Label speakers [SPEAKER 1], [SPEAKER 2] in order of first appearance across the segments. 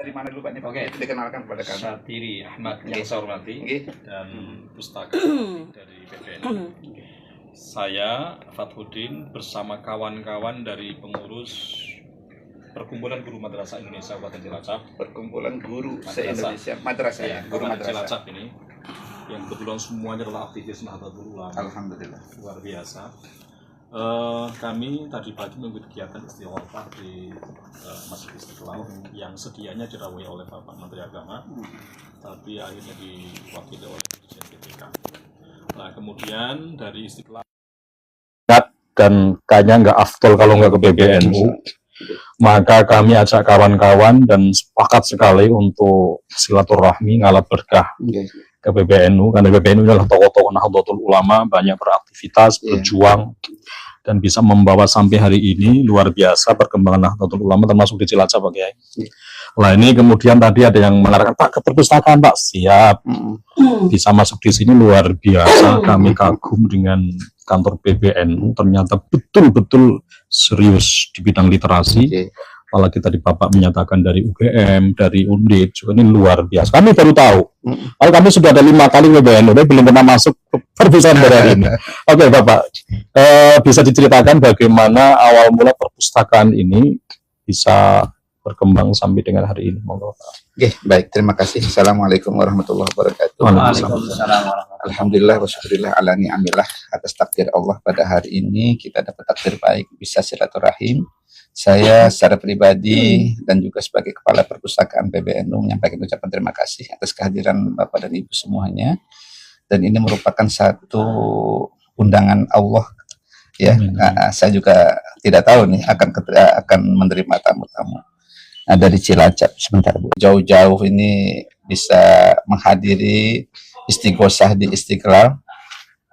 [SPEAKER 1] Dari mana dulu Pak?
[SPEAKER 2] Oke,
[SPEAKER 1] dikenalkan kepada kami.
[SPEAKER 2] Satiri Ahmad yang saya hormati dan pustaka dari PBN. Saya Fathuddin bersama kawan-kawan dari pengurus Perkumpulan Guru Madrasah Indonesia Kabupaten Cilacap.
[SPEAKER 1] Perkumpulan Guru se-Indonesia Madrasah ya,
[SPEAKER 2] Guru Madrasah Cilacap ini yang kebetulan semuanya adalah aktivis Nahdlatul Ulama.
[SPEAKER 1] Alhamdulillah.
[SPEAKER 2] Luar biasa. Kami tadi pagi mengikuti kegiatan istighfar di Masjid Istiqlal yang sedianya dirawai oleh Bapak Menteri Agama, tapi akhirnya diwakili oleh Dirjen PPK. Nah, kemudian dari Istiqlal dan kayaknya nggak afdol kalau nggak ke PBNU, maka kami ajak kawan-kawan dan sepakat sekali untuk silaturahmi ngalap berkah ke PBNU, karena PBNU adalah tokoh-tokoh Nahdlatul Ulama, banyak beraktivitas, berjuang, dan bisa membawa sampai hari ini luar biasa perkembangan Nahdlatul Ulama termasuk di Cilacap, Pak Kiai. Nah, ini kemudian tadi ada yang mengatakan, Pak, ke perpustakaan, Pak, siap. Bisa masuk di sini luar biasa. Kami kagum dengan kantor PBNU, ternyata betul-betul serius di bidang literasi. Apalagi tadi Bapak menyatakan dari UGM, dari Undip, juga ini luar biasa. Kami baru tahu. Kalau kami sudah ada 5 kali PBNU, tapi belum pernah masuk ke perpustakaan hari ini. Oke, Bapak, bisa diceritakan bagaimana awal mula perpustakaan ini bisa berkembang sampai dengan hari ini? Monggo, Pak.
[SPEAKER 1] Oke, baik, terima kasih. Assalamualaikum warahmatullahi wabarakatuh.
[SPEAKER 2] Waalaikumsalam.
[SPEAKER 1] Alhamdulillah wasyukurillah ala ni'amillah, atas takdir Allah pada hari ini kita dapat takdir baik bisa silaturahim. Saya secara pribadi dan juga sebagai kepala perpustakaan PBNU menyampaikan ucapan terima kasih atas kehadiran Bapak dan Ibu semuanya. Dan ini merupakan satu undangan Allah ya. Saya juga tidak tahu nih akan menerima tamu-tamu dari Cilacap. Sebentar Bu, jauh-jauh ini bisa menghadiri istighosah di Istiqlal.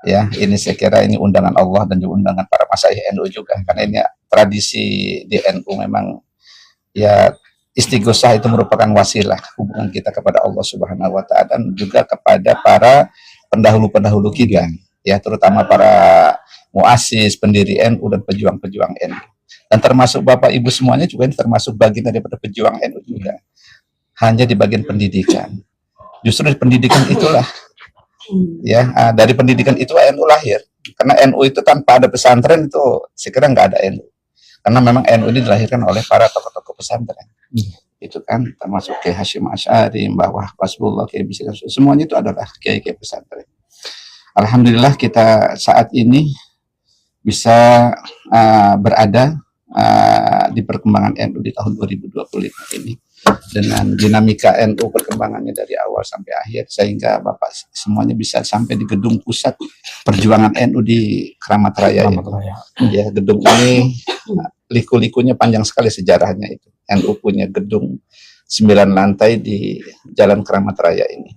[SPEAKER 1] Ya, ini saya kira ini undangan Allah dan juga undangan para masyayikh NU juga, karena ini tradisi di NU memang ya, istighosah itu merupakan wasilah hubungan kita kepada Allah Subhanahu wa taala dan juga kepada para pendahulu-pendahulu kita ya, terutama para muassis, pendiri NU dan pejuang-pejuang NU. Dan termasuk Bapak Ibu semuanya juga ini termasuk bagian daripada pejuang NU juga. Hanya di bagian pendidikan. Justru di pendidikan itulah ya, dari pendidikan itu NU lahir. Karena NU itu tanpa ada pesantren itu saya kira nggak ada NU. Karena memang NU ini dilahirkan oleh para tokoh-tokoh pesantren. Itu kan termasuk Kiai Hasyim Asy'ari, Mbah Wasbullah, Kiai Bisri, semuanya itu adalah kiai-kiai pesantren. Alhamdulillah kita saat ini bisa berada di perkembangan NU di tahun 2025 ini dengan dinamika NU perkembangannya dari awal sampai akhir, sehingga Bapak semuanya bisa sampai di gedung pusat perjuangan NU di Keramat Raya. Ya, gedung ini liku-likunya panjang sekali sejarahnya itu. NU punya gedung 9 lantai di Jalan Keramat Raya ini.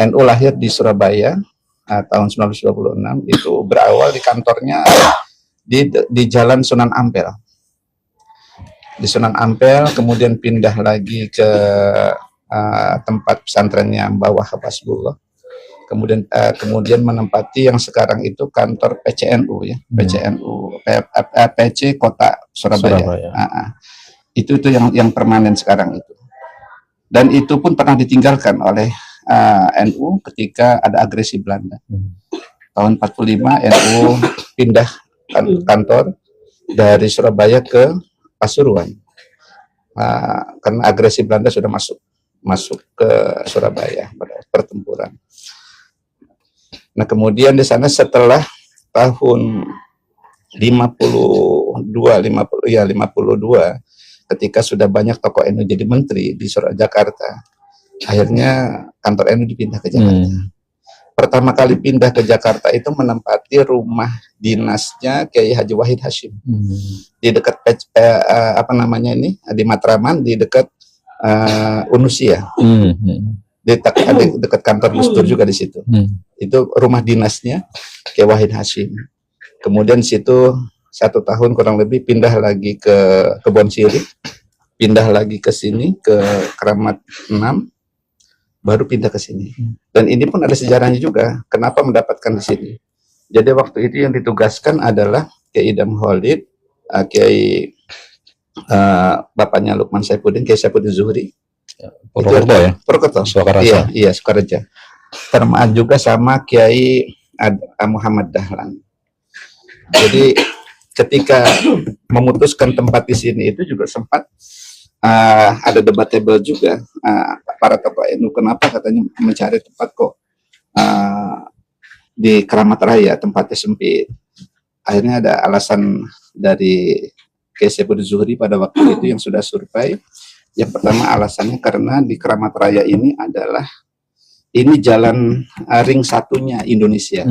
[SPEAKER 1] NU lahir di Surabaya tahun 1926, itu berawal di kantornya di Jalan Sunan Ampel. Di Sunan Ampel, kemudian pindah lagi ke tempat pesantrennya Mbah Wasbullah. Kemudian menempati yang sekarang itu kantor PCNU ya, PC Kota Surabaya. Itu yang permanen sekarang itu. Dan itu pun pernah ditinggalkan oleh NU ketika ada agresi Belanda. Tahun 45 NU pindah kantor dari Surabaya ke Pasuruan, karena agresi Belanda sudah masuk ke Surabaya pada pertempuran. Nah, kemudian di sana setelah tahun 52 ketika sudah banyak tokoh NU jadi menteri di Jakarta, akhirnya kantor NU dipindah ke Jakarta. Pertama kali pindah ke Jakarta itu menempati rumah dinasnya Kiai Haji Wahid Hasyim di dekat di Matraman, di dekat Unusia, di dekat kantor Gus Dur juga di situ. Itu rumah dinasnya Kiai Wahid Hasyim. Kemudian situ 1 tahun kurang lebih pindah lagi ke Kebon Sirih, pindah lagi ke sini ke Keramat 6. Baru pindah ke sini. Dan ini pun ada sejarahnya juga. Kenapa mendapatkan di sini? Jadi waktu itu yang ditugaskan adalah Kiai Idam Khalid, Kiai bapaknya Lukman Saifuddin, Kiai Saifuddin Zuhri,
[SPEAKER 3] Purwokerto ya?
[SPEAKER 1] Purwokerto.
[SPEAKER 3] Sukaraja.
[SPEAKER 1] Iya, Sukaraja. Termasuk juga sama Kiai Muhammad Dahlan. Jadi ketika memutuskan tempat di sini itu juga sempat ada debatable juga para tokoh NU, kenapa katanya mencari tempat kok di Keramat Raya, tempatnya sempit. Akhirnya ada alasan dari Kiai Saiful Zuhri pada waktu itu yang sudah survei. Yang pertama alasannya karena di Keramat Raya ini adalah jalan ring satunya Indonesia.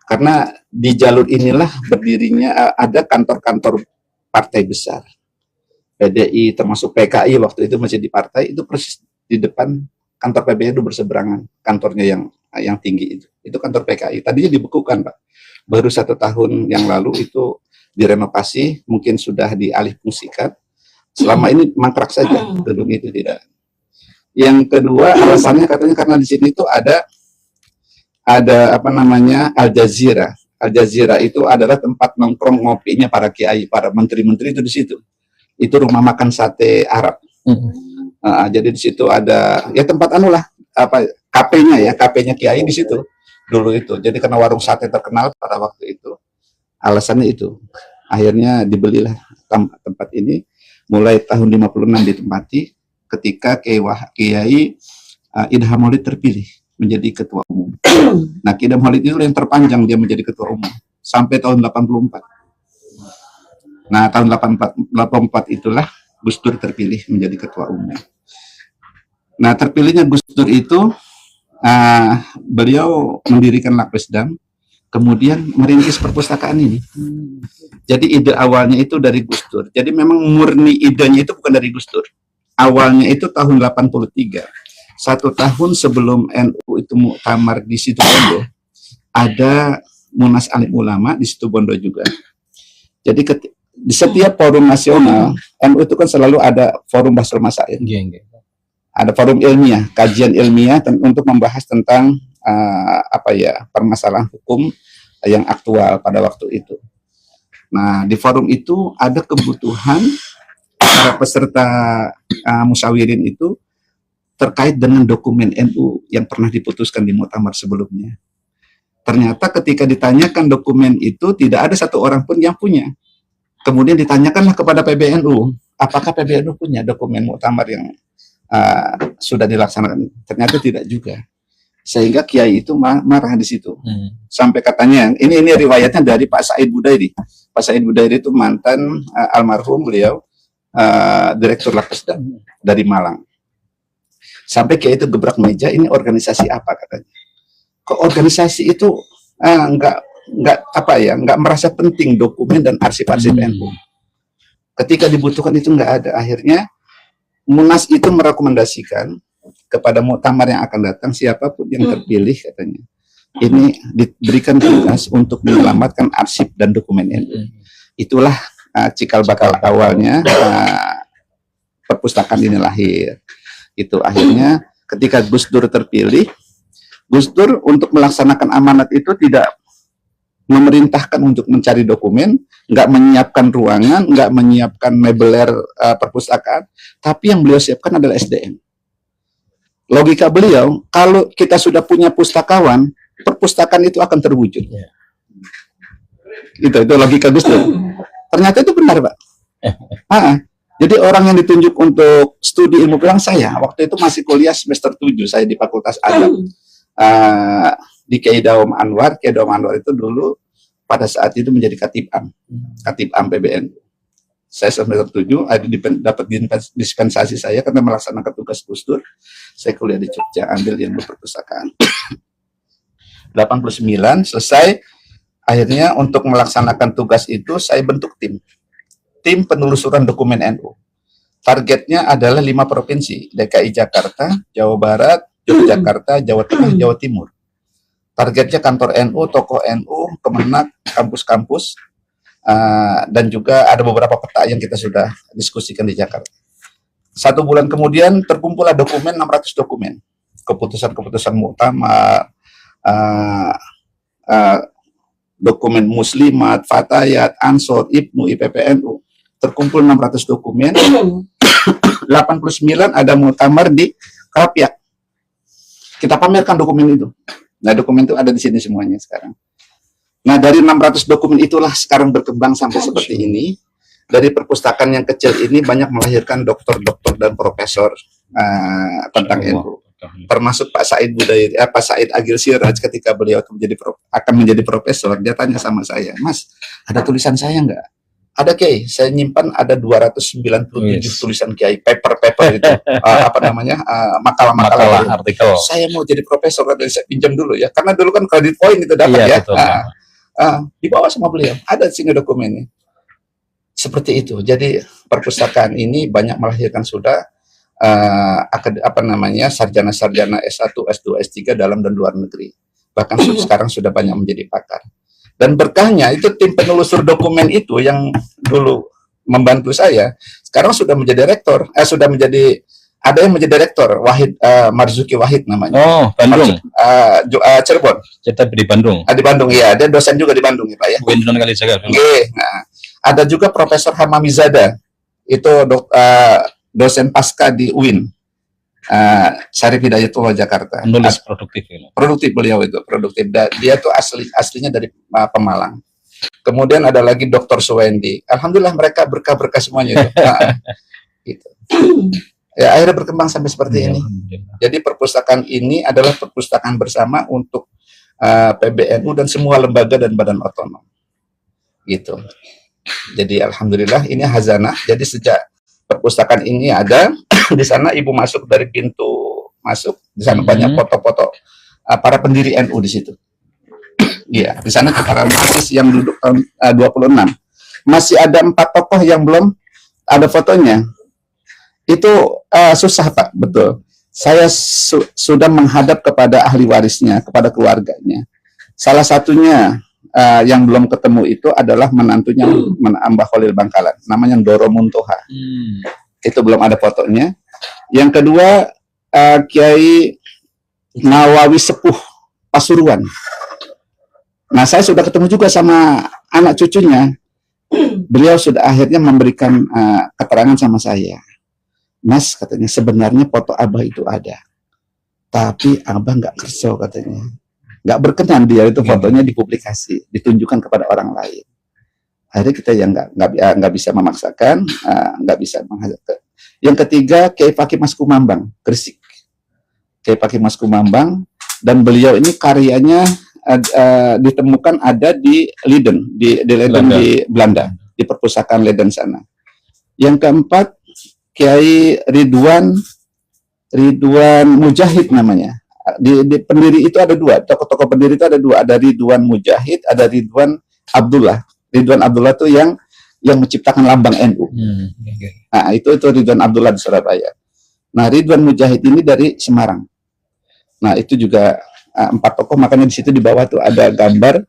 [SPEAKER 1] Karena di jalur inilah berdirinya ada kantor-kantor partai besar. PDI termasuk PKI waktu itu masih di partai, itu persis di depan kantor PBNU berseberangan, kantornya yang tinggi itu. Itu kantor PKI. Tadinya dibekukan, Pak. Baru 1 tahun yang lalu itu direnovasi, mungkin sudah dialih fungsikan. Selama ini mangkrak saja gedung itu tidak. Yang kedua alasannya katanya karena di sini itu ada apa namanya Al Jazeera. Al Jazeera itu adalah tempat nongkrong ngopinya para kiai, para menteri-menteri itu di situ. Itu rumah makan sate Arab. Jadi di situ ada ya tempat anulah apa KP-nya ya, KP-nya kiai di situ dulu itu. Jadi karena warung sate terkenal pada waktu itu, alasannya itu. Akhirnya dibelilah tempat ini mulai tahun 56 ditempati ketika Kiai Idham Maulid terpilih menjadi ketua umum. Nah, Kiai Idham Maulid itu yang terpanjang dia menjadi ketua umum sampai tahun 84. Nah, tahun 84 itulah Gus Dur terpilih menjadi ketua umum. Nah, terpilihnya Gus Dur itu beliau mendirikan Lapesdam, kemudian merintis perpustakaan ini. Jadi ide awalnya itu dari Gus Dur. Jadi memang murni idenya itu bukan dari Gus Dur. Awalnya itu tahun 83. 1 tahun sebelum NU itu muktamar di Situbondo, ada Munas Alim Ulama di Situbondo juga. Jadi di setiap forum nasional, NU itu kan selalu ada forum Basul Masail. Ada forum ilmiah, kajian ilmiah untuk membahas tentang permasalahan hukum yang aktual pada waktu itu. Nah, di forum itu ada kebutuhan para peserta musyawirin itu terkait dengan dokumen NU yang pernah diputuskan di muktamar sebelumnya. Ternyata ketika ditanyakan dokumen itu tidak ada 1 orang pun yang punya. Kemudian ditanyakanlah kepada PBNU, apakah PBNU punya dokumen muktamar yang sudah dilaksanakan? Ternyata tidak juga. Sehingga Kiai itu marah di situ. Sampai katanya, ini riwayatnya dari Pak Said Budairi. Pak Said Budairi itu mantan almarhum, beliau direktur Lapesdam dari Malang. Sampai Kiai itu gebrak meja, ini organisasi apa katanya? Kok organisasi itu nggak merasa penting dokumen dan arsip-arsip NU. Ketika dibutuhkan itu nggak ada. Akhirnya Munas itu merekomendasikan kepada muktamar yang akan datang, siapapun yang terpilih katanya, ini diberikan tugas untuk menyelamatkan arsip dan dokumen NU. Itulah cikal bakal awalnya perpustakaan ini lahir. Itu akhirnya ketika Gus Dur terpilih, Gus Dur untuk melaksanakan amanat itu tidak memerintahkan untuk mencari dokumen, nggak menyiapkan ruangan, nggak menyiapkan mebeler perpustakaan, tapi yang beliau siapkan adalah SDM. Logika beliau, kalau kita sudah punya pustakawan, perpustakaan itu akan terwujud. Itu logika Gus Dur. Ternyata itu benar, Pak. Jadi orang yang ditunjuk untuk studi ilmu bilang saya, waktu itu masih kuliah semester 7, saya di Fakultas Adab. Di Kiai Daum Anwar. Kiai Daum Anwar itu dulu pada saat itu menjadi Katib Am PBNU. Saya semester 7 dapat dispensasi saya karena melaksanakan tugas Gus Dur. Saya kuliah di Jogja, ambil ilmu perpustakaan. 89 selesai. Akhirnya untuk melaksanakan tugas itu saya bentuk tim penelusuran dokumen NU. Targetnya adalah 5 provinsi, DKI Jakarta, Jawa Barat, Yogyakarta, Jawa Tengah, Jawa Timur. Targetnya kantor NU, tokoh NU, Kemenak, kampus-kampus, dan juga ada beberapa peta yang kita sudah diskusikan di Jakarta. 1 bulan kemudian terkumpullah dokumen, 600 dokumen. Keputusan-keputusan muktamar, dokumen Muslimat, Fatayat, Ansor, IPNU, IPPNU. Terkumpul 600 dokumen. 89 ada muktamar di Karapiak. Kita pamerkan dokumen itu. Nah, dokumen itu ada di sini semuanya sekarang. Nah, dari 600 dokumen itulah sekarang berkembang sampai seperti ini. Dari perpustakaan yang kecil ini banyak melahirkan dokter-dokter dan profesor tentang NU. Termasuk Pak Said Pak Said Agil Siraj ketika beliau akan menjadi profesor, dia tanya sama saya, "Mas, ada tulisan saya nggak?" Ada, Kiai. Saya nyimpan ada 297 tulisan Kiai, paper itu, makalah-makalah
[SPEAKER 3] artikel.
[SPEAKER 1] Saya mau jadi profesor, saya pinjam dulu ya, karena dulu kan kredit point itu dapat ya.
[SPEAKER 3] Betul.
[SPEAKER 1] Dibawa sama beliau, ada di sini dokumennya. Seperti itu. Jadi perpustakaan ini banyak melahirkan sudah sarjana-sarjana S1, S2, S3 dalam dan luar negeri. Bahkan sekarang sudah banyak menjadi pakar. Dan berkahnya itu tim penelusur dokumen itu yang dulu membantu saya, sekarang sudah menjadi rektor, ada yang menjadi rektor, Marzuki Wahid namanya.
[SPEAKER 3] Oh, Bandung.
[SPEAKER 1] Cirebon.
[SPEAKER 3] Kita di Bandung.
[SPEAKER 1] Di Bandung, iya. Dia dosen juga di Bandung ya, Pak ya.
[SPEAKER 3] Sunan Kalijaga.
[SPEAKER 1] Nah, ada juga Profesor Hamamizada, itu dosen pasca di UIN, Syarif Hidayatullah Jakarta.
[SPEAKER 3] Menulis produktif.
[SPEAKER 1] Produktif beliau itu, produktif. Dia tuh aslinya dari Pemalang. Kemudian ada lagi Dr. Suwendi. Alhamdulillah mereka berkah-berkah semuanya itu. Gitu. Ya, akhirnya berkembang sampai seperti ini. Jadi perpustakaan ini adalah perpustakaan bersama untuk PBNU dan semua lembaga dan badan otonom. Gitu. Jadi alhamdulillah ini hazanah. Jadi sejak perpustakaan ini ada di sana, ibu masuk dari pintu masuk, di sana banyak foto-foto para pendiri NU di situ. Iya, di sana para mahasiswa yang duduk tahun 26. Masih ada 4 tokoh yang belum ada fotonya. Itu susah, Pak, betul. Saya sudah menghadap kepada ahli warisnya, kepada keluarganya. Salah satunya yang belum ketemu itu adalah menantunya Mbah Khalil Bangkalan, namanya Doro Muntoha. Itu belum ada fotonya. Yang kedua, Kiai Nawawi Sepuh Pasuruan. Nah, saya sudah ketemu juga sama anak cucunya. Beliau sudah akhirnya memberikan keterangan sama saya. Mas, katanya, sebenarnya foto Abah itu ada. Tapi Abah nggak kerso, katanya. Nggak berkenan dia itu fotonya dipublikasi, ditunjukkan kepada orang lain. Akhirnya kita yang nggak bisa memaksakan, nggak bisa menghasilkan. Yang ketiga, Kiai Fakih Mas Kumambang, Gresik. Kiai Fakih Mas Kumambang, dan beliau ini karyanya ditemukan ada di Leiden, di Leiden di Belanda, di perpustakaan Leiden sana. Yang keempat, Kiai Ridwan Mujahid namanya. Di pendiri itu ada 2, tokoh-tokoh pendiri itu ada 2, ada Ridwan Mujahid, ada Ridwan Abdullah. Ridwan Abdullah itu yang menciptakan lambang NU. Nah, itu Ridwan Abdullah di Surabaya. Nah, Ridwan Mujahid ini dari Semarang. Nah, itu juga 4 tokoh, makanya di situ di bawah tuh ada gambar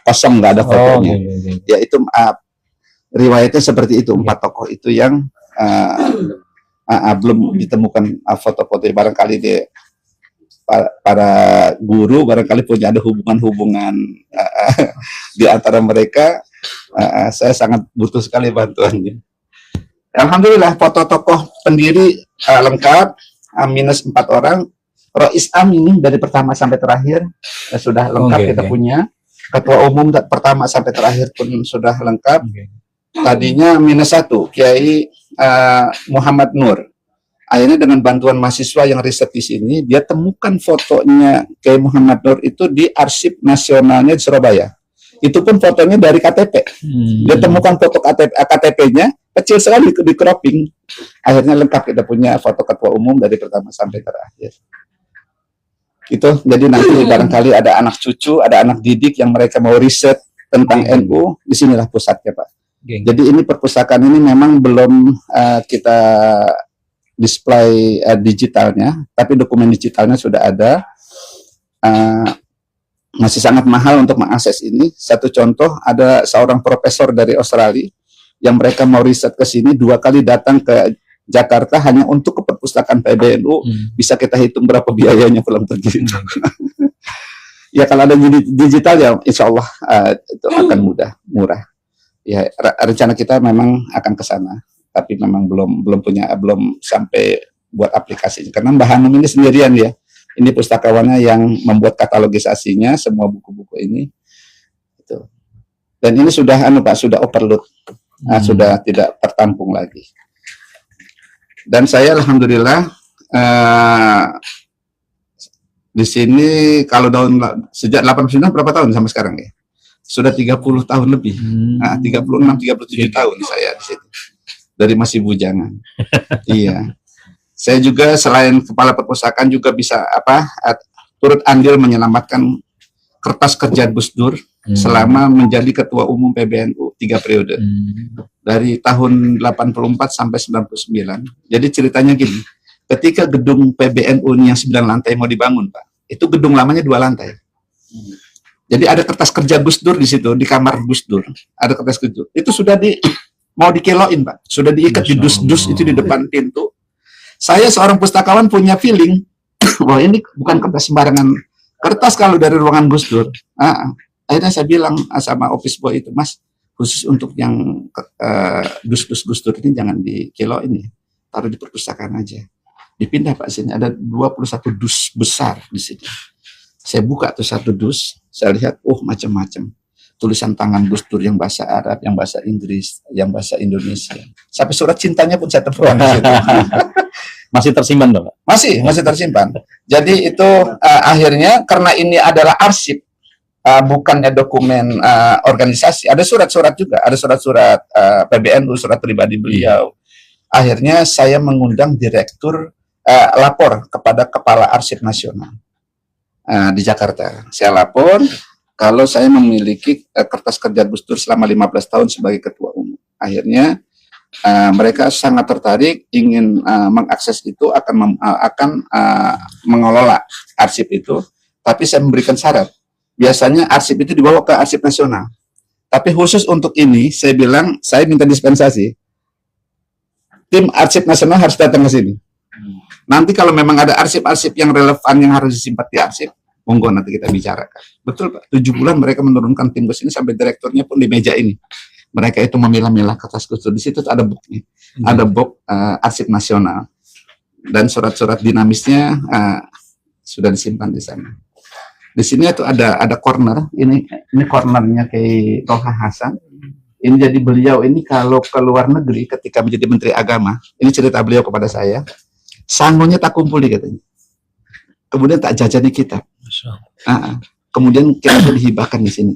[SPEAKER 1] kosong, nggak ada fotonya. Ya, itu riwayatnya seperti itu, 4 tokoh itu yang belum ditemukan foto-foto. Barangkali para guru barangkali punya ada hubungan di antara mereka. Saya sangat butuh sekali bantuannya. Alhamdulillah foto tokoh pendiri lengkap, minus 4 orang. Rois Am ini dari pertama sampai terakhir sudah lengkap, kita punya. Ketua umum pertama sampai terakhir pun sudah lengkap. Tadinya minus 1, Kiai Muhammad Nur. Akhirnya dengan bantuan mahasiswa yang riset di sini, dia temukan fotonya Kiai Muhammad Nur itu di Arsip Nasionalnya di Surabaya. Itu pun fotonya dari KTP. Dia temukan foto KTP-nya, kecil sekali di cropping. Akhirnya lengkap, kita punya foto ketua umum dari pertama sampai terakhir. Itu, jadi nanti barangkali ada anak cucu, ada anak didik yang mereka mau riset tentang NU, disinilah pusatnya, Pak. Jadi ini perpustakaan ini memang belum kita display digitalnya, tapi dokumen digitalnya sudah ada. Masih sangat mahal untuk mengakses ini. Satu contoh, ada seorang profesor dari Australia yang mereka mau riset ke sini, 2 kali datang ke Jakarta hanya untuk ke perpustakaan PBNU. Bisa kita hitung berapa biayanya pulang pergi. Ya, kalau ada digital ya insya Allah itu akan murah. Ya, rencana kita memang akan ke sana. tapi memang belum sampai buat aplikasinya. Karena Mbah Hanum ini sendirian ya. Ini pustakawannya yang membuat katalogisasinya semua buku-buku ini. Gitu. Dan ini sudah Pak, sudah overload. Sudah tidak tertampung lagi. Dan saya alhamdulillah di sini kalau sejak 89 berapa tahun sampai sekarang ya? Sudah 30 tahun lebih. 36 37 tahun saya di situ. Dari masih bujangan. Iya. Saya juga selain kepala perpustakaan juga bisa turut andil menyelamatkan kertas kerja Gus Dur selama menjadi ketua umum PBNU 3 periode. Dari tahun 84 sampai 99. Jadi ceritanya gini, ketika gedung PBNU yang 9 lantai mau dibangun, Pak, itu gedung lamanya 2 lantai. Jadi ada kertas kerja Gus Dur di situ, di kamar Gus Dur. Ada kertas kerja. Itu sudah mau dikeloin, Pak. Sudah diikat di dus-dus itu di depan pintu. Saya seorang pustakawan punya feeling, wah ini bukan kertas sembarangan kertas kalau dari ruangan Gus Dur. Akhirnya saya bilang sama office boy itu, Mas, khusus untuk yang dus-dus Gus Dur ini jangan dikeloin ini, taruh di perpustakaan aja. Dipindah Pak sini, ada 21 dus besar di sini. Saya buka tuh satu dus, saya lihat, macam-macam. Tulisan tangan Gus Dur yang bahasa Arab, yang bahasa Inggris, yang bahasa Indonesia. Sampai surat cintanya pun saya temukan di situ.
[SPEAKER 3] Masih tersimpan dong?
[SPEAKER 1] Masih tersimpan. Jadi itu akhirnya karena ini adalah arsip, bukannya dokumen organisasi. Ada surat-surat juga, ada surat-surat PBNU, surat pribadi beliau. Akhirnya saya mengundang direktur lapor kepada Kepala Arsip Nasional di Jakarta. Saya lapor kalau saya memiliki kertas kerja Gus Dur selama 15 tahun sebagai ketua umum. Akhirnya mereka sangat tertarik ingin mengakses itu, akan mengelola arsip itu, tapi saya memberikan syarat. Biasanya arsip itu dibawa ke arsip nasional, tapi khusus untuk ini saya bilang saya minta dispensasi. Tim arsip nasional harus datang ke sini. Nanti kalau memang ada arsip-arsip yang relevan yang harus disimpan di arsip, monggo nanti kita bicarakan. Betul Pak, 7 bulan mereka menurunkan tim ke sini sampai direkturnya pun di meja ini. Mereka itu memilah-milah kertas Gus Dur. Di situ ada booknya, ada book arsip nasional dan surat-surat dinamisnya sudah disimpan di sana. Di sini itu ada corner. Ini cornernya kayak Toha Hasan. Ini jadi beliau ini kalau ke luar negeri ketika menjadi Menteri Agama, ini cerita beliau kepada saya, sangonya tak kumpuli katanya. Kemudian tak jajani kitab. Kemudian kita dihibahkan di sini.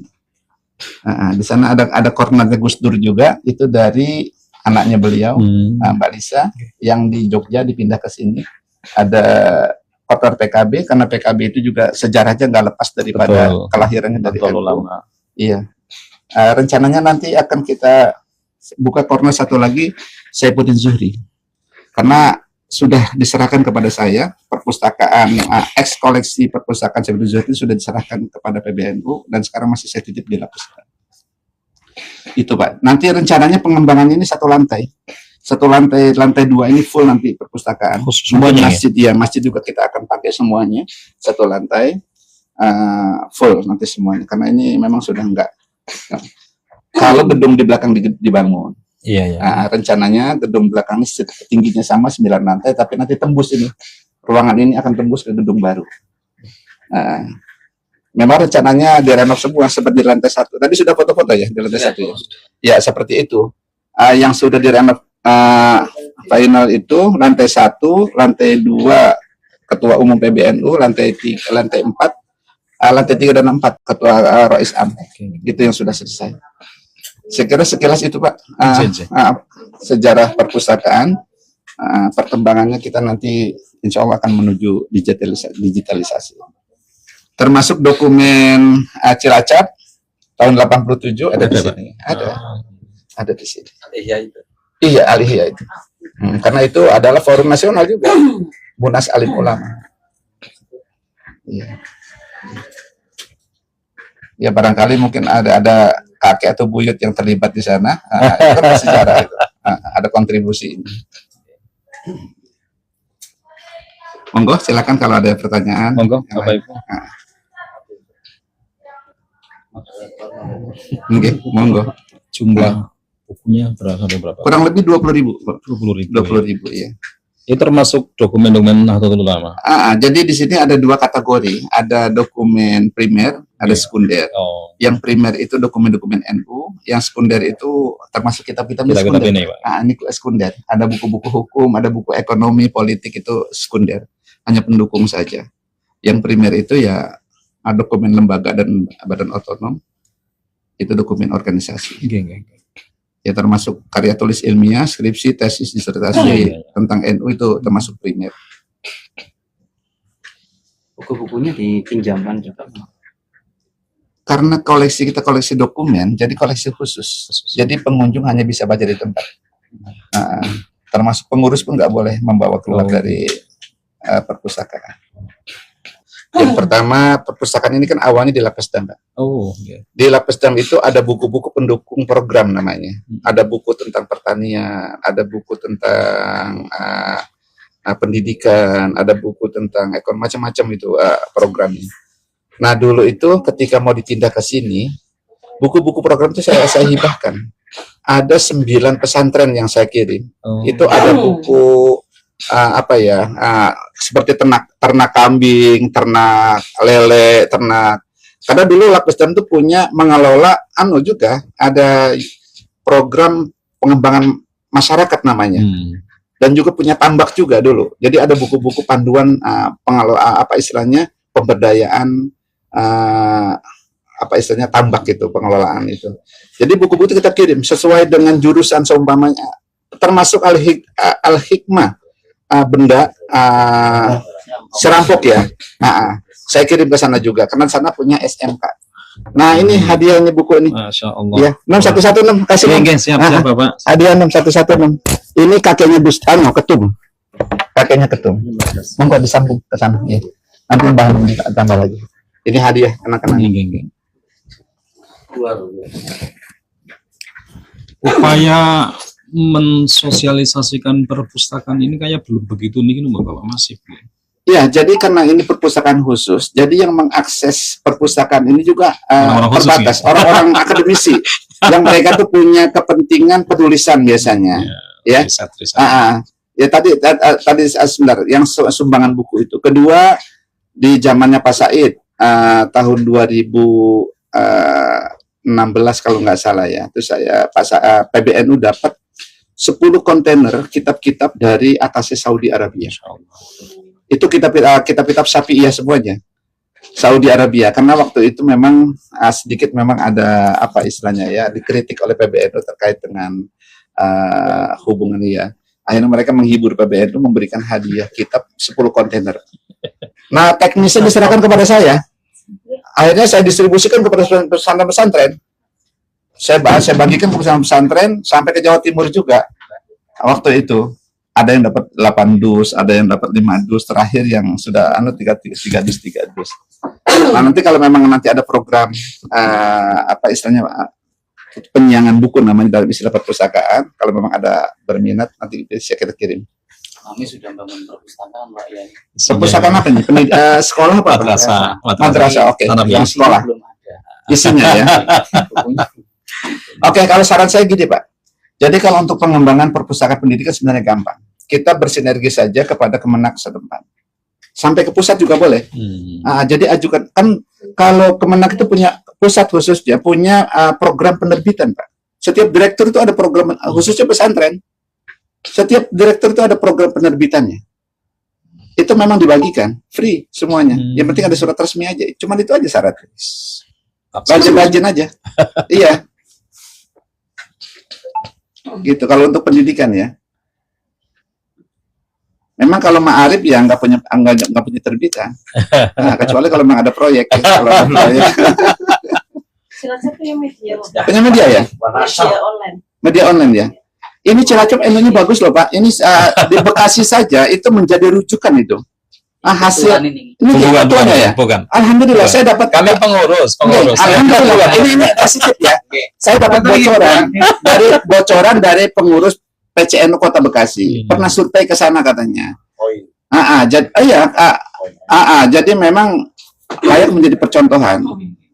[SPEAKER 1] Di sana ada cornernya Gus Dur juga, itu dari anaknya beliau, Mbak Lisa, yang di Jogja dipindah ke sini. Ada kotor PKB, karena PKB itu juga sejarahnya nggak lepas daripada kelahirannya dari NU. Iya. Rencananya nanti akan kita buka corner satu lagi, Saifuddin Zuhri, karena sudah diserahkan kepada saya perpustakaan ex koleksi perpustakaan Saifuddin Zuhri sudah diserahkan kepada PBNU dan sekarang masih saya titip di Lapus. Itu Pak. Nanti rencananya pengembangannya ini satu lantai, lantai 2 ini full nanti perpustakaan.
[SPEAKER 3] Semuanya
[SPEAKER 1] masjid ya, masjid juga kita akan pakai semuanya satu lantai full nanti semuanya, karena ini memang sudah enggak. Kalau gedung di belakang dibangun, rencananya gedung belakang ini tingginya sama 9 lantai, tapi nanti tembus ini, ruangan ini akan tembus ke gedung baru. Memang rencananya direnov semua seperti di lantai 1. Tadi sudah foto-foto ya di lantai 1 ya. Ya seperti itu. Yang sudah direnov final itu lantai 1, lantai 2 Ketua Umum PBNU, lantai 4, lantai 3 dan 4 Ketua Rois Am. Gitu yang sudah selesai. Saya kira sekilas itu Pak, sejarah perpustakaan, perkembangannya kita nanti insya Allah akan menuju digitalisasi. Termasuk dokumen Cilacap tahun 87 ada di sini, ada di sini. Iya, Alihya itu. Karena itu adalah forum nasional juga, Munas Alim Ulama. Iya. Ya barangkali mungkin ada kakek atau buyut yang terlibat di sana, itu kan sejarah itu, ada kontribusi ini. Monggo, silakan kalau ada pertanyaan.
[SPEAKER 3] Monggo, Bapak Ibu.
[SPEAKER 1] Monggo.
[SPEAKER 3] Jumlah Bukunya berapa sampai berapa?
[SPEAKER 1] Kurang lebih 20.000,
[SPEAKER 3] 20.000.
[SPEAKER 1] 20.000 ya.
[SPEAKER 3] Itu termasuk dokumen-dokumen Nahdlatul Ulama.
[SPEAKER 1] Jadi di sini ada dua kategori, ada dokumen primer, ada
[SPEAKER 3] Iya.
[SPEAKER 1] sekunder.
[SPEAKER 3] Oh,
[SPEAKER 1] Yang primer itu dokumen-dokumen NU, yang sekunder itu termasuk kitab-kitab
[SPEAKER 3] kitab-kitab
[SPEAKER 1] sekunder.
[SPEAKER 3] ini, Pak.
[SPEAKER 1] Ini sekunder. Ada buku-buku hukum, ada buku ekonomi, politik itu sekunder. Hanya pendukung saja. Yang primer itu ya dokumen lembaga dan badan otonom. Itu dokumen organisasi.
[SPEAKER 3] Oke.
[SPEAKER 1] Ya termasuk karya tulis ilmiah, skripsi, tesis, disertasi tentang NU itu termasuk primer.
[SPEAKER 4] Buku-bukunya dipinjamkan juga.
[SPEAKER 1] Karena koleksi kita koleksi dokumen, jadi koleksi khusus. Jadi pengunjung hanya bisa baca di tempat. Termasuk pengurus pun nggak boleh membawa keluar dari perpustakaan. Yang pertama, perpustakaan ini kan awalnya di Lapas Dam.
[SPEAKER 3] Oh, iya.
[SPEAKER 1] Di Lapas Dam itu ada buku-buku pendukung program namanya. Ada buku tentang pertanian, ada buku tentang pendidikan, ada buku tentang ekonomi, macam-macam itu programnya. Nah dulu itu ketika mau ditindak ke sini, buku-buku program itu saya hibahkan. Ada 9 pesantren yang saya kirim.
[SPEAKER 3] Oh.
[SPEAKER 1] Itu ada buku seperti ternak kambing, ternak lele, ternak. Karena dulu Lapas Dam itu punya mengelola juga ada program pengembangan masyarakat namanya. Dan juga punya tambak juga dulu. Jadi ada buku-buku panduan pemberdayaan tambak itu, pengelolaan itu. Jadi buku-buku itu kita kirim sesuai dengan jurusan seumpamanya, termasuk al-hikmah, benda serampok ya. Saya kirim ke sana juga karena sana punya SMK. Nah ini hadiahnya buku ini.
[SPEAKER 3] Masya Allah.
[SPEAKER 1] Ya, 6116 kasih.
[SPEAKER 3] Oke, siap Bapak.
[SPEAKER 1] Hadiah 6116. Ini kakeknya Ketum. Kakeknya Ketum. Monggo disambung ke sana ya. Nanti bahan tambah lagi. Ini hadiah anak-anak.
[SPEAKER 3] Upaya mensosialisasikan perpustakaan ini kayak belum begitu nih Bapak, masif.
[SPEAKER 1] Ya, jadi karena ini perpustakaan khusus, jadi yang mengakses perpustakaan ini juga terbatas. Orang-orang akademisi yang mereka tuh punya kepentingan penulisan biasanya. Ya. Ya tadi sebentar yang sumbangan buku itu. Kedua di zamannya Pak Said tahun 2016 kalau nggak salah ya. Terus saya PBNU dapat 10 kontainer kitab-kitab dari atasnya Saudi Arabia. Itu kitab-kitab Syafi'iyah semuanya. Saudi Arabia, karena waktu itu memang sedikit memang ada istilahnya ya, dikritik oleh PBNU terkait dengan hubungan ya. Akhirnya mereka menghibur PBNU memberikan hadiah kitab 10 kontainer. Nah, teknisnya diserahkan kepada saya. Akhirnya saya distribusikan kepada pesantren-pesantren. Saya bagikan ke pesantren sampai ke Jawa Timur juga. Waktu itu ada yang dapat 8 dus, ada yang dapat 5 dus, terakhir yang sudah 3 dus. Nah, nanti kalau memang nanti ada program penyiangan buku namanya dalam istilah perpustakaan, kalau memang ada berminat nanti bisa kita kirim.
[SPEAKER 4] Kami sudah bangun perpustakaan, Pak ya.
[SPEAKER 1] Perpustakaan apa nih? Sekolah apa? Madrasah, oke. Yang sekolah.
[SPEAKER 4] Belum ada.
[SPEAKER 1] Isinya ya. Oke, kalau saran saya gini Pak. Jadi kalau untuk pengembangan perpustakaan pendidikan sebenarnya gampang. Kita bersinergi saja kepada Kemenak setempat. Sampai ke pusat juga boleh. Jadi ajukan, kan kalau Kemenak itu punya pusat khususnya, punya program penerbitan Pak. Setiap direktur itu ada program, khususnya pesantren. Setiap direktur itu ada program penerbitannya. Itu memang dibagikan, free semuanya. Yang penting ada surat resmi aja. Cuman itu aja syaratnya. Rajin-rajin aja. Iya. Gitu kalau untuk pendidikan ya. Memang kalau Ma'arif ya nggak punya terbitan. Nah, kecuali kalau memang ada proyek. Ya. Kalau ada proyek.
[SPEAKER 5] Cilacap punya media.
[SPEAKER 1] Punya media ya?
[SPEAKER 5] Media online.
[SPEAKER 1] Media online ya. Ini Cilacap NU-nya bagus loh Pak. Ini di Bekasi saja itu menjadi rujukan itu. Hasil ini ketuanya ya.
[SPEAKER 3] Bukan.
[SPEAKER 1] Alhamdulillah saya dapat.
[SPEAKER 3] Kami pengurus.
[SPEAKER 1] Alhamdulillah ini positif ya. Saya dapat bocoran dari pengurus PCNU Kota Bekasi. Pernah survei ke sana katanya. Jadi memang layak menjadi percontohan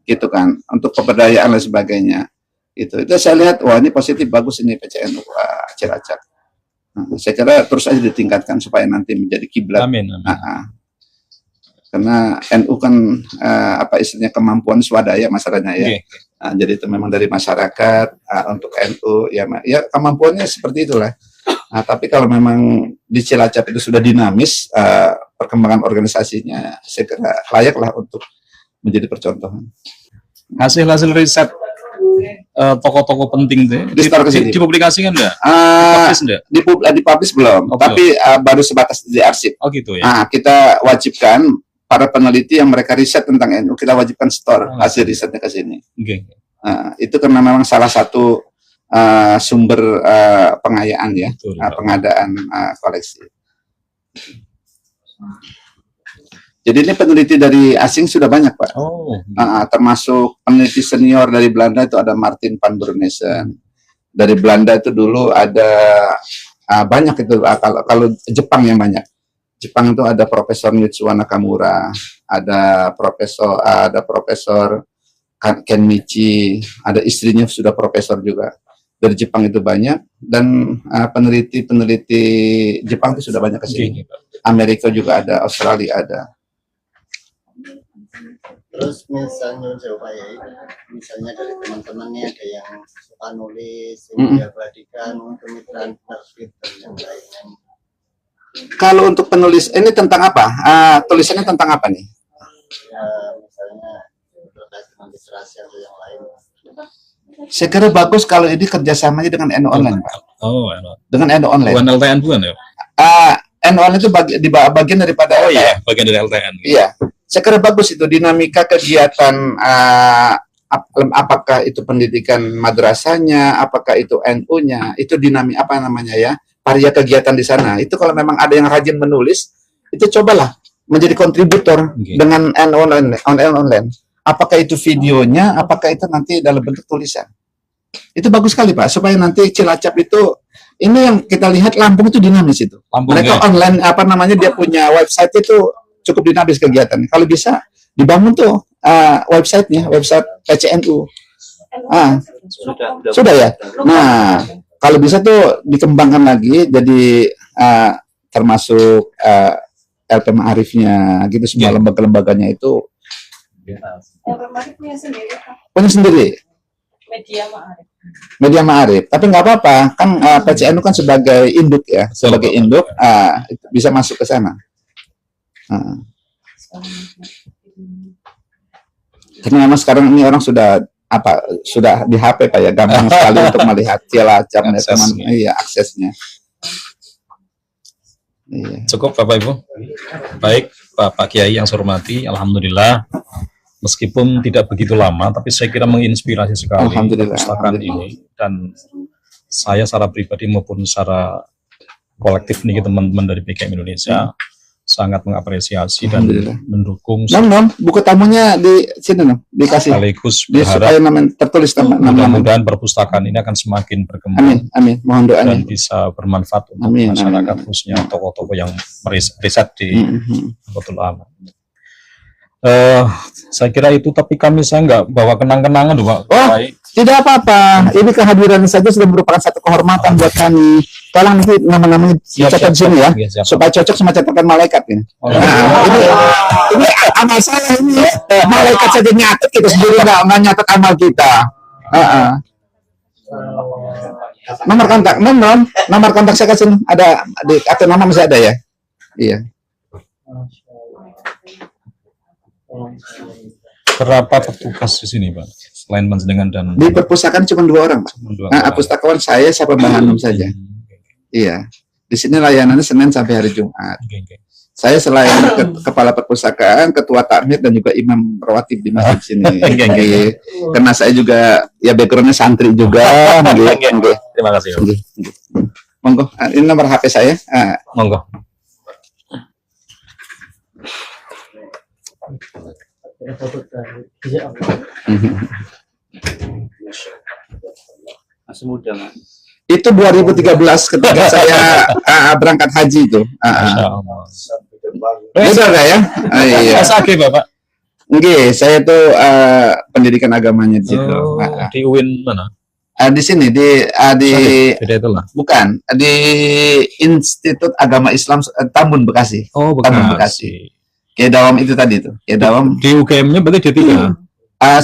[SPEAKER 1] gitu kan untuk pemberdayaan dan sebagainya. Itu saya lihat, wah ini positif, bagus ini PCNU Cilacap. Saya kira terus aja ditingkatkan supaya nanti menjadi kiblat.
[SPEAKER 3] Amin. Amin.
[SPEAKER 1] Karena NU kan apa istilahnya kemampuan swadaya masalahnya ya.
[SPEAKER 3] Oke.
[SPEAKER 1] Jadi itu memang dari masyarakat untuk NU ya kemampuannya seperti itulah. Tapi kalau memang di Cilacap itu sudah dinamis perkembangan organisasinya, saya kira layaklah untuk menjadi percontohan.
[SPEAKER 3] Hasil riset tokoh-tokoh penting tuh
[SPEAKER 1] Di-store ke sini.
[SPEAKER 3] dipublikasikan enggak? Publish enggak?
[SPEAKER 1] Dipublish belum,
[SPEAKER 3] Oh,
[SPEAKER 1] tapi baru sebatas di arsip.
[SPEAKER 3] Oh gitu ya.
[SPEAKER 1] Kita wajibkan para peneliti yang mereka riset tentang NU, kita wajibkan store hasil risetnya ke sini.
[SPEAKER 3] Oke.
[SPEAKER 1] Itu karena memang salah satu sumber pengayaan ya,
[SPEAKER 3] Betul.
[SPEAKER 1] pengadaan koleksi. Jadi ini peneliti dari asing sudah banyak, Pak.
[SPEAKER 3] Oh.
[SPEAKER 1] Termasuk peneliti senior dari Belanda itu ada Martin van Brunesen. Dari Belanda itu dulu ada banyak itu. Kalau Jepang yang banyak. Jepang itu ada Profesor Mitsuo Nakamura, ada Profesor Ken Michi, ada istrinya sudah profesor juga. Dari Jepang itu banyak, dan peneliti Jepang itu sudah banyak ke sini. Amerika juga ada, Australia ada.
[SPEAKER 6] Terus misalnya misalnya dari teman-temannya ada yang suka nulis, yang diabadikan, kemitraan penerbit dan yang lainnya.
[SPEAKER 1] Kalau untuk penulis, ini tentang apa? Tulisannya tentang apa nih?
[SPEAKER 6] Ya, misalnya terkait dengan literasi atau yang lain.
[SPEAKER 1] Saya kira bagus kalau ini kerjasamanya dengan NU Online, Pak.
[SPEAKER 3] Oh,
[SPEAKER 1] Dengan NU Online.
[SPEAKER 3] bukan LTN bukan ya?
[SPEAKER 1] NU Online itu bagian daripada
[SPEAKER 3] Oh iya, bagian dari LTN.
[SPEAKER 1] Iya. Saya kira bagus itu dinamika kegiatan, apakah itu pendidikan madrasahnya, apakah itu NU-nya, itu apa namanya ya, varia kegiatan di sana. Itu kalau memang ada yang rajin menulis, itu cobalah menjadi kontributor dengan NU Online. Apakah itu videonya, apakah itu nanti dalam bentuk tulisan. Itu bagus sekali, Pak, supaya nanti Cilacap itu, ini yang kita lihat Lampung itu dinamis itu.
[SPEAKER 3] Lampung,
[SPEAKER 1] Mereka
[SPEAKER 3] ya?
[SPEAKER 1] online, dia punya website itu cukup dinamis kegiatan. Kalau bisa dibangun tuh websitenya, website PCNU. Sudah ya. Nah, kalau bisa tuh dikembangkan lagi, jadi termasuk LP Ma'arifnya, gitu semua lembaga-lembaganya itu
[SPEAKER 5] Ma'arif punya sendiri, Pak.
[SPEAKER 1] punya sendiri.
[SPEAKER 5] Media Ma'arif.
[SPEAKER 1] Media Ma'arif. Tapi nggak apa-apa, kan PCNU kan sebagai induk ya, sebagai induk itu bisa masuk ke sana. Karena memang sekarang ini orang sudah di HP, Pak ya, gampang sekali untuk melihat Cilacap, aksesnya. Iya.
[SPEAKER 3] Cukup Bapak Ibu. Baik Pak Kiai yang saya hormati, alhamdulillah meskipun tidak begitu lama tapi saya kira menginspirasi sekali perpustakaan ini, dan saya secara pribadi maupun secara kolektif nih teman-teman dari PKM Indonesia sangat mengapresiasi dan mendukung.
[SPEAKER 1] Buku tamunya di sini dikasih.
[SPEAKER 3] Sekaligus
[SPEAKER 1] supaya
[SPEAKER 3] berharap
[SPEAKER 1] tertulis
[SPEAKER 3] mudah-mudahan perpustakaan ini akan semakin berkembang.
[SPEAKER 1] Amin. Mohon doanya.
[SPEAKER 3] Dan bisa bermanfaat untuk masyarakat, khususnya tokoh-tokoh yang riset di Betul Alam. Saya kira itu, tapi saya nggak bawa kenang-kenangan loh, Pak.
[SPEAKER 1] Tidak apa-apa. Ini kehadiran saja sudah merupakan satu kehormatan buat kami. Tolong nanti nama-namanya dicatat di sini ya, supaya cocok sama catatan malaikat ini. Ini amal saya ini. Malaikat saja nyatet, kita sendiri nggak nyatet amal kita. Nomor kontak saya kasih, ada atau nama masih ada ya? Iya.
[SPEAKER 3] Berapa petugas di sini, Pak? Selain panjenengan dan
[SPEAKER 1] di perpustakaan cuma 2 orang, Pak. Pustakawan saya sama Bang Hanum saja. Iya. Di sini layanannya Senin sampai hari Jumat. Saya selain kepala perpustakaan, ketua takmir dan juga imam rawatib di masjid sini. Karena saya juga ya backgroundnya santri juga.
[SPEAKER 3] Terima kasih.
[SPEAKER 1] Monggo, ini nomor HP saya.
[SPEAKER 3] Monggo.
[SPEAKER 4] Masih muda, Mas.
[SPEAKER 1] Itu 2013 ketika saya berangkat haji itu. Betul nggak ya? Iya.
[SPEAKER 3] SAG, Bapak?
[SPEAKER 1] Nggih, saya tuh pendidikan agamanya di situ.
[SPEAKER 3] Di UIN mana?
[SPEAKER 1] Di sini di
[SPEAKER 3] Beda itulah.
[SPEAKER 1] bukan di Institut Agama Islam Tambun Bekasi.
[SPEAKER 3] Oh,
[SPEAKER 1] Tambun
[SPEAKER 3] Bekasi.
[SPEAKER 1] Kiai Dawam itu tadi itu. Kiai Dawam.
[SPEAKER 3] Di UGM-nya berarti D3.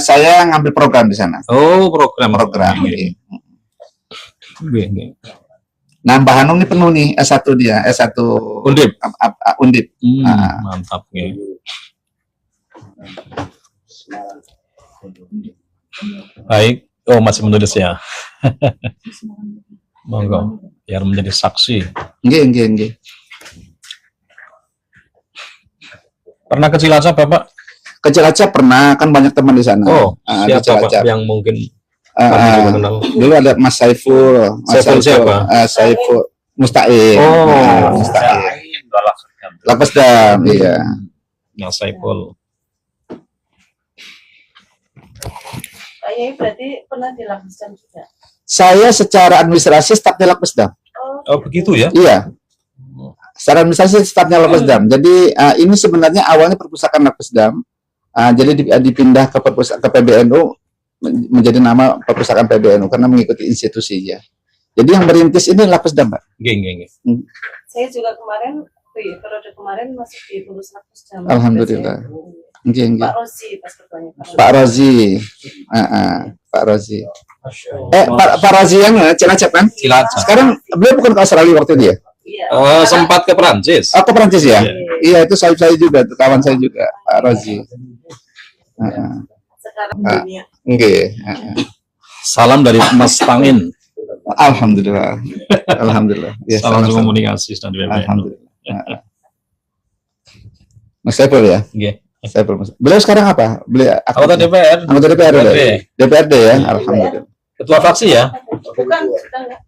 [SPEAKER 1] Saya ngambil program di sana.
[SPEAKER 3] Oh, program.
[SPEAKER 1] Iya.
[SPEAKER 3] Nggih.
[SPEAKER 1] Nah, Mbah Hanung ini penuh nih S1 dia, S1
[SPEAKER 3] Undip.
[SPEAKER 1] Undip.
[SPEAKER 3] Mantap nggih. Baik. Oh, masih menulis ya. Monggo, biar menjadi saksi.
[SPEAKER 1] Nggih.
[SPEAKER 3] Pernah ke Cilacap, Bapak?
[SPEAKER 1] Ke Cilacap pernah, kan banyak teman di sana.
[SPEAKER 3] Oh,
[SPEAKER 1] di
[SPEAKER 3] siapa Pak
[SPEAKER 1] Cilacap.
[SPEAKER 3] yang mungkin
[SPEAKER 1] Ah,
[SPEAKER 3] juga kenal?
[SPEAKER 1] dulu ada Mas Saiful.
[SPEAKER 3] Saiful siapa?
[SPEAKER 1] Saiful Musta'in.
[SPEAKER 3] Oh,
[SPEAKER 1] Musta'in. Lapesdam, iya.
[SPEAKER 3] Mas Saiful.
[SPEAKER 5] Pak Yai berarti pernah di Lapesdam juga.
[SPEAKER 1] Saya secara administrasi stafnya Lapesdam.
[SPEAKER 3] Oh, begitu ya?
[SPEAKER 1] Iya. Secara administrasi stafnya Lapesdam. Jadi ini sebenarnya awalnya perpustakaan Lapesdam. Jadi dipindah ke PBNU menjadi nama perpustakaan PBNU karena mengikuti institusinya. Jadi yang merintis ini Lapesdam, Pak.
[SPEAKER 3] Nggih.
[SPEAKER 5] Saya juga kemarin di periode kemarin masih di pengurus Lapesdam.
[SPEAKER 1] Alhamdulillah. Nggih.
[SPEAKER 5] Pak Rozi pas bertanya.
[SPEAKER 1] Pak Rozi. Pak Rozi. Pak Rozi yang Cilacap kan?
[SPEAKER 3] Cilacap.
[SPEAKER 1] Sekarang beliau bukan ke Australia waktu dia.
[SPEAKER 5] Iya.
[SPEAKER 3] Sempat ke Perancis.
[SPEAKER 1] Ke Perancis ya?
[SPEAKER 3] Iya.
[SPEAKER 1] Iya, itu saya juga, itu kawan saya juga, Pak Rozi.
[SPEAKER 5] Sekarang dunia.
[SPEAKER 1] Nggih.
[SPEAKER 3] Salam dari Mas Tangin.
[SPEAKER 1] Alhamdulillah. Alhamdulillah. Ya,
[SPEAKER 3] Salam
[SPEAKER 1] sama-sama.
[SPEAKER 3] komunikasi dan BPN.
[SPEAKER 1] Alhamdulillah. Mas Saiful ya?
[SPEAKER 3] Nggih.
[SPEAKER 1] Saiful. Beliau sekarang apa? Beliau
[SPEAKER 3] Anggota DPR.
[SPEAKER 1] Anggota DPR ya?
[SPEAKER 3] DPRD.
[SPEAKER 1] DPRD ya? Alhamdulillah.
[SPEAKER 3] Ketua fraksi ya?
[SPEAKER 5] Bukan, kita enggak.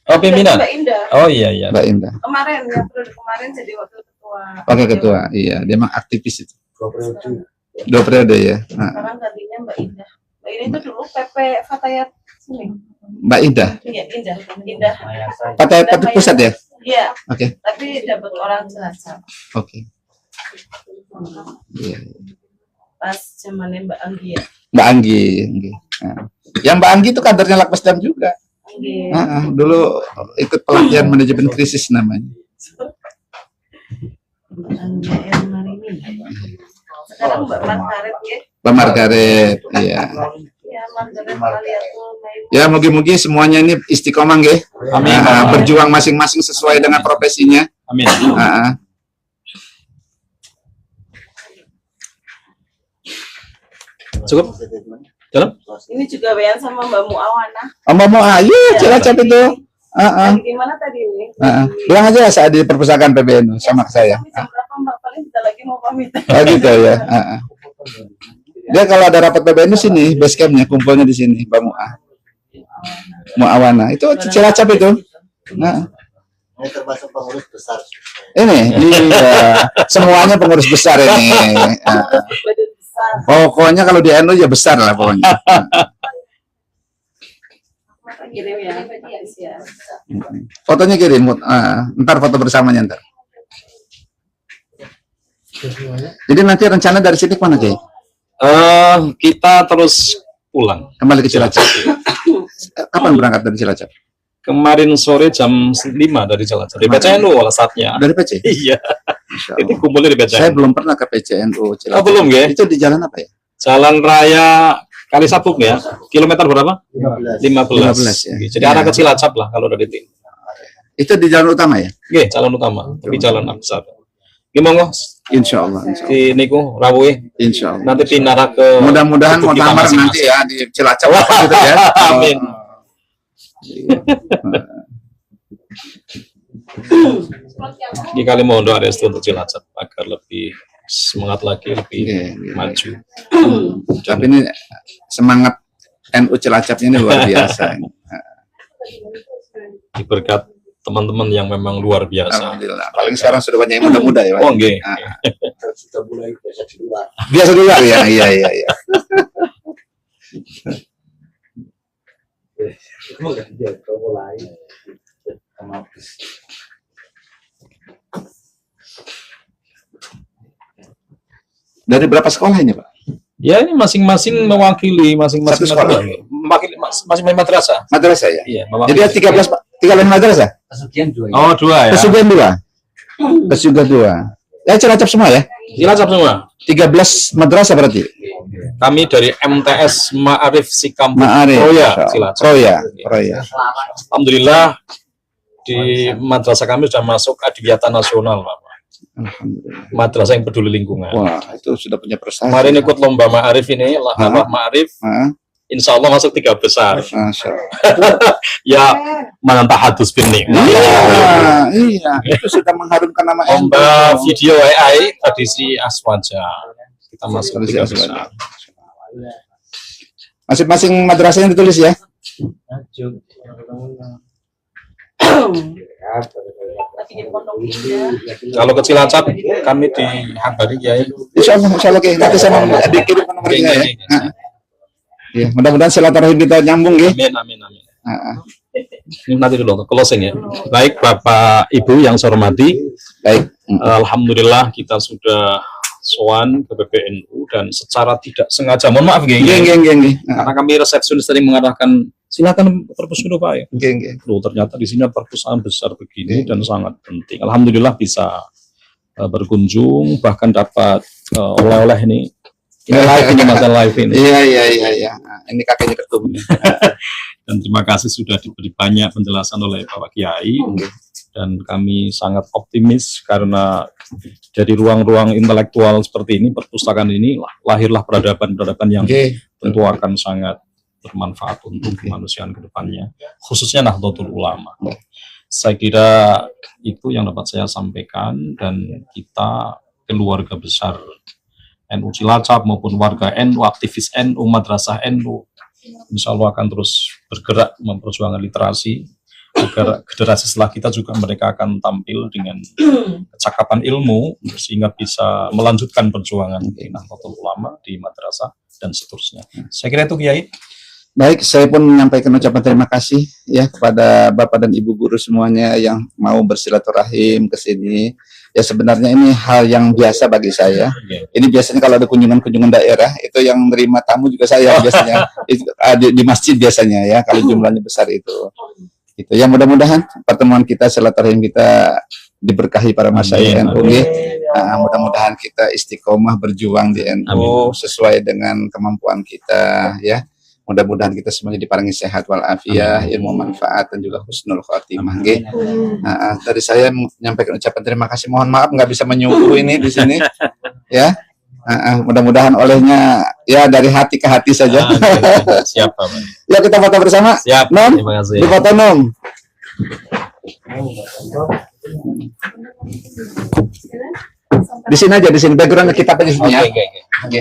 [SPEAKER 3] Oh, pimpinan.
[SPEAKER 5] Mbak Indah.
[SPEAKER 3] Oh iya.
[SPEAKER 1] Mbak Indah.
[SPEAKER 5] Kemarin, yang periode kemarin jadi wakil ketua.
[SPEAKER 1] Wakil ketua. Iya, dia memang aktivis itu. 2 periode ya.
[SPEAKER 5] Sekarang gantinya Mbak Indah. Mbak Indah itu dulu PP Fatayat sini.
[SPEAKER 1] Mbak Indah.
[SPEAKER 5] Iya, Indah.
[SPEAKER 1] Partai pusat ya?
[SPEAKER 5] Iya.
[SPEAKER 1] Oke.
[SPEAKER 5] Tapi dapat orang Cilacap.
[SPEAKER 1] Oke. Iya.
[SPEAKER 5] Pas zamannya Mbak Anggi ya.
[SPEAKER 1] Mbak Anggi. Yang Mbak Anggi itu kadernya Lapesdam juga.
[SPEAKER 5] Anggi.
[SPEAKER 1] Dulu ikut pelatihan manajemen krisis namanya.
[SPEAKER 5] Mbak Anggi yang Marini. Sekarang Mbak Margaret ya.
[SPEAKER 1] Mbak Margaret, iya.
[SPEAKER 5] Ya, Margaret Kaliatul main.
[SPEAKER 1] Ya, mugi-mugi semuanya ini istiqomah nggih.
[SPEAKER 3] Amin.
[SPEAKER 1] Berjuang masing-masing sesuai dengan profesinya.
[SPEAKER 3] Amin. Cukup? Jalan?
[SPEAKER 5] Ini juga bayan sama Mbak Muawana.
[SPEAKER 1] Mbak Mo, iya, Cilacap itu.
[SPEAKER 5] Lagi di mana tadi ini?
[SPEAKER 1] Bilang aja saat di perpustakaan PBNU sama saya.
[SPEAKER 5] Jam berapa Mbak? Paling kita lagi mau pamit.
[SPEAKER 1] Oh gitu ya. Dia kalau ada rapat PBNU sini, base campnya kumpulnya di sini, Mbak Muawana. Itu Cilacap itu.
[SPEAKER 6] Ini termasuk pengurus besar.
[SPEAKER 1] Ini, iya. Semuanya pengurus besar ini.
[SPEAKER 5] Badan besar.
[SPEAKER 1] Pokoknya kalau di NU ya besar lah pokoknya.
[SPEAKER 5] Kirim ya. Ya.
[SPEAKER 1] Fotonya kirim, ntar foto bersamanya ntar. Jadi nanti rencana dari sini kemana, Jay?
[SPEAKER 3] Kita terus pulang.
[SPEAKER 1] Kembali ke Cilacap. Kapan berangkat dari Cilacap?
[SPEAKER 3] Kemarin sore jam 5 dari Cilacap. Di PCNU wala saatnya.
[SPEAKER 1] Dari PC?
[SPEAKER 3] Iya.
[SPEAKER 1] Insya
[SPEAKER 3] Itu
[SPEAKER 1] Allah.
[SPEAKER 3] kumpulnya di
[SPEAKER 1] Saya
[SPEAKER 3] PCNU.
[SPEAKER 1] belum pernah ke PCNU Cilacap.
[SPEAKER 3] Oh, belum ya?
[SPEAKER 1] Itu di jalan apa ya?
[SPEAKER 3] Jalan Raya Kali Sabuk ya. Kilometer berapa?
[SPEAKER 6] 15.
[SPEAKER 3] 15.
[SPEAKER 1] ya.
[SPEAKER 3] Jadi arah ke Cilacap lah kalau dari tim.
[SPEAKER 1] Itu di jalan utama ya?
[SPEAKER 3] Oke, jalan utama. Tapi jalan besar. Gimana?
[SPEAKER 1] Insya Allah. Insya Allah.
[SPEAKER 3] Di niku rawuh.
[SPEAKER 1] Insya Allah.
[SPEAKER 3] Nanti pinara ke
[SPEAKER 1] Mudah-mudahan
[SPEAKER 3] tubuh kita
[SPEAKER 1] muktamar
[SPEAKER 3] masing-masing.
[SPEAKER 1] nanti ya di Cilacap gitu ya.
[SPEAKER 3] Amin. Di kali mohon doa restu untuk Cilacap agar lebih semangat lagi, lebih
[SPEAKER 1] Iya.
[SPEAKER 3] maju.
[SPEAKER 1] Tapi ini semangat NU Cilacapnya ini luar biasa.
[SPEAKER 3] Diberkat teman-teman yang memang luar biasa.
[SPEAKER 1] Alhamdulillah. Paling sekarang sudah banyak yang muda-muda ya, Pak.
[SPEAKER 3] Oh, nggih.
[SPEAKER 6] Sudah mulai biasa di luar.
[SPEAKER 1] Biasa dulu ya. Iya. Dari berapa sekolah ini, Pak?
[SPEAKER 3] Ya ini masing-masing mewakili masing-masing
[SPEAKER 1] Satu sekolah?
[SPEAKER 3] negara. masih main madrasah.
[SPEAKER 1] Madrasah ya.
[SPEAKER 3] Iya,
[SPEAKER 1] Jadi 13 madrasah.
[SPEAKER 4] Pesugihan 2 ya.
[SPEAKER 3] Oh, 2 ya.
[SPEAKER 1] Kesugihan 2. Kesugihan 2. Ya Cilacap semua ya.
[SPEAKER 3] Cilacap semua.
[SPEAKER 1] 13 madrasah berarti.
[SPEAKER 3] Kami dari MTS Ma'arif Sikampung
[SPEAKER 1] Ma'arif.
[SPEAKER 3] Roya, Cilacap.
[SPEAKER 1] Roya.
[SPEAKER 3] Alhamdulillah di madrasah kami sudah masuk Adiyata Nasional, Pak.
[SPEAKER 1] Alhamdulillah.
[SPEAKER 3] Madrasah yang peduli lingkungan.
[SPEAKER 1] Wah, itu sudah punya prestasi.
[SPEAKER 3] Kemarin ikut lomba Ma'arif ini, lomba Ma'arif,
[SPEAKER 1] Hah?
[SPEAKER 3] insya Allah masuk 3 besar.
[SPEAKER 1] Masya Allah.
[SPEAKER 3] Ya, manantah hadus bini.
[SPEAKER 1] Iya, itu sudah mengharumkan nama
[SPEAKER 3] Lomba
[SPEAKER 1] NU.
[SPEAKER 3] video AI tradisi Aswaja. Kita masuk 3 besar.
[SPEAKER 1] Masing-masing madrasahnya ditulis ya.
[SPEAKER 5] Lagi di pondok ya.
[SPEAKER 3] Kalau ke Cilacap, kami di Hambari ya.
[SPEAKER 1] Insya Allah, oke. Nanti saya mau dikirim ke nomornya ya. Ya, mudah-mudahan silaturahim kita nyambung ya.
[SPEAKER 3] Amin, amin, amin.
[SPEAKER 1] Heeh.
[SPEAKER 3] Ini nanti dulu closing ya. Baik Bapak Ibu yang saya hormati,
[SPEAKER 1] Baik.
[SPEAKER 3] alhamdulillah kita sudah sowan ke PBNU dan secara tidak sengaja, mohon maaf geng,
[SPEAKER 1] Geng.
[SPEAKER 3] karena kami resepsionis tadi mengarahkan silakan perpus dulu Pak ya.
[SPEAKER 1] Geng.
[SPEAKER 3] Loh, ternyata di sini ada perpustakaan besar begini dan sangat penting. Alhamdulillah bisa berkunjung, bahkan dapat oleh-oleh ini. Ini live ini Mas, live ini.
[SPEAKER 1] Iya. Ini kakeknya ketum.
[SPEAKER 3] Dan terima kasih sudah diberi banyak penjelasan oleh Bapak Kiai. Dan kami sangat optimis karena dari ruang-ruang intelektual seperti ini, perpustakaan ini, lahirlah peradaban-peradaban yang tentu akan sangat bermanfaat untuk kemanusiaan ke depannya, khususnya Nahdlatul Ulama. Saya kira itu yang dapat saya sampaikan, dan kita keluarga besar NU Cilacap maupun warga NU, aktivis NU, madrasah NU, insya Allah akan terus bergerak memperjuangkan literasi, agar generasi setelah kita juga mereka akan tampil dengan kecakapan ilmu sehingga bisa melanjutkan perjuangan di Nahdlatul Ulama, di madrasah dan seterusnya. Saya kira itu Kiai.
[SPEAKER 1] Baik, saya pun menyampaikan ucapan terima kasih ya kepada Bapak dan Ibu guru semuanya yang mau bersilaturahim ke sini. Ya sebenarnya ini hal yang biasa bagi saya. Ini biasanya kalau ada kunjungan-kunjungan daerah, itu yang menerima tamu juga saya biasanya. Itu, di masjid biasanya ya, kalau jumlahnya besar itu. Gitu. Ya mudah-mudahan pertemuan kita, silaturahim kita diberkahi para masyayikh NU. Mudah-mudahan kita istiqomah berjuang di NU sesuai dengan kemampuan kita ya. Mudah-mudahan kita semuanya diparingi sehat walafiat, ilmu manfaat dan juga husnul khotimah. Dari saya menyampaikan ucapan terima kasih. Mohon maaf nggak bisa menyuguh ini di sini. Ya. Mudah-mudahan olehnya ya dari hati ke hati saja.
[SPEAKER 3] Siap Pak.
[SPEAKER 1] Ya kita foto bersama.
[SPEAKER 3] Siap.
[SPEAKER 1] Nom,
[SPEAKER 3] Terima kasih.
[SPEAKER 1] di foto Nom. Di sini aja, di sini backgroundnya kita di sini ya.
[SPEAKER 3] Oke.
[SPEAKER 1] Oke.